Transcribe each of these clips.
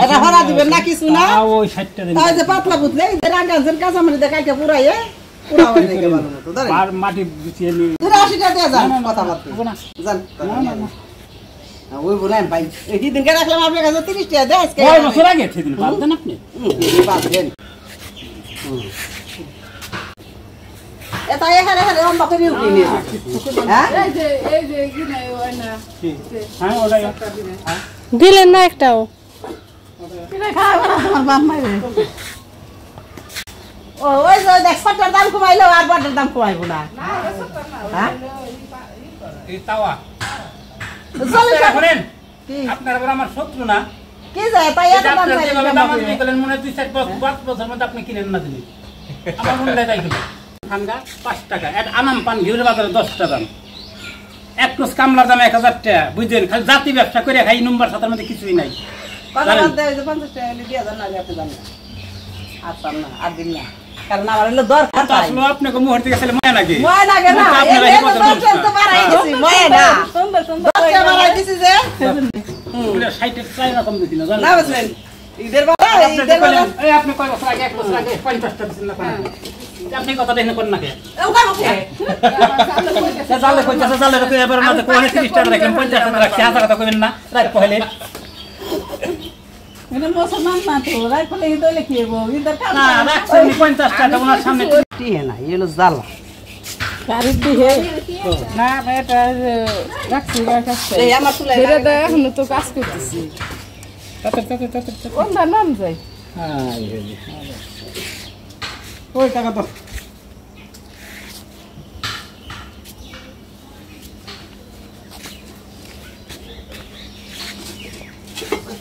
এটা ভাড়া দিবেন না কিছু না ওই 60টা দিন তাই যে পাতলা বুঝলে এই রাঙ্গাজের কাঁচা মাটি দেখাইতে পুরাইয়ে পুরা হয়ে গেল ভালো মতো ধরে আর মাটি বিছিয়ে নি 80 টাকা দিয়ে যান কথা বলতে যান না ওই বলেন ভাই এই দিনকে রাখলাম আপনার কাছে 30 টাকা দেয় আজকে ওই বছর আগে সেদিন বাদ দেন আপনি বাদ দেন এটা এখানে এখানে লম্বা করে উঠি নিয়ে হ্যাঁ এই যে কি নাই ওই না হ্যাঁ ওটা দিলেন না একটাও এটা খাওয়া না তোমার বাপ মাইরে ও ওই যে দেখ সটার দাম কমাইলো আর বড়টার দাম কমাইবো না হ্যাঁ এই তাওয়া চলে করেন আপনারা বড় আমার শত্রু না কি যায় তাই এত দাম চাইলেন দাম দিলেন মনে 2-4 বছর মধ্যে আপনি কিনেন না দিলেন আমার মনে লাগে তাই খানগা 5 টাকা এক আনাম পান ঘিউরে বাজারে 10 টাকা দাম এক কোস কামলার দাম 1000 টাকা বুঝেন খালি জাতি ব্যবসা করে খাই নম্বর সাতার মধ্যে কিছুই নাই কথা বলতে ওই যে 50 টাকা এলে 2000 না আপনি জানেন আচ্ছা না আর দিন না কারণ আমার হলো দরকার আসলে আপনাকে মুহূর্তে গেছে ময় লাগে না এই তো বাড়াই দিছি ময় না সুন্দর সুন্দর বাড়াই দিছি যে পুরো 60 এর চাই না কম দিছি না জানেন না বুঝলেন ঈদের বাবা এই আপনি কয় বছর আগে 1 বছর আগে 50 টাকা দিছেন না আপনি কথা দেখেন কোন না কে জালে কইতাছে জালে রাখে এবার না কোনে 30 টাকা রাখেন 50 টাকা রাখছি 1000 টাকা কইবেন না রাখ কইলে এনে মুসলমান না তো রাখ কইলে দইলে কি হবো ইদার কাজ না রাখছেন 50 টাকা ওনার সামনে টিহে না এলো জালা গাড়ি দিহে না এটা রাখছি রাখছি এই আমার চুলাই এটা এখন তো কাজ করতেছি তাতে কোনটা নাম যাই হ্যাঁ এই ওই টাকা তো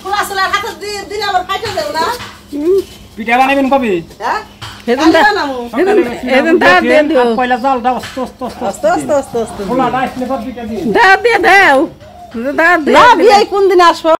খোলাসলা হাতে দিলে আবার ফাইটা দেব না পিঠা বানাবেন কবে হ্যাঁ এদিন দাও দেন দিও পয়লা জাল দাও আস্তে খোলা দাও আসলে পিঠা দিও দাও দাও না বিয়ে কোন দিন আসবো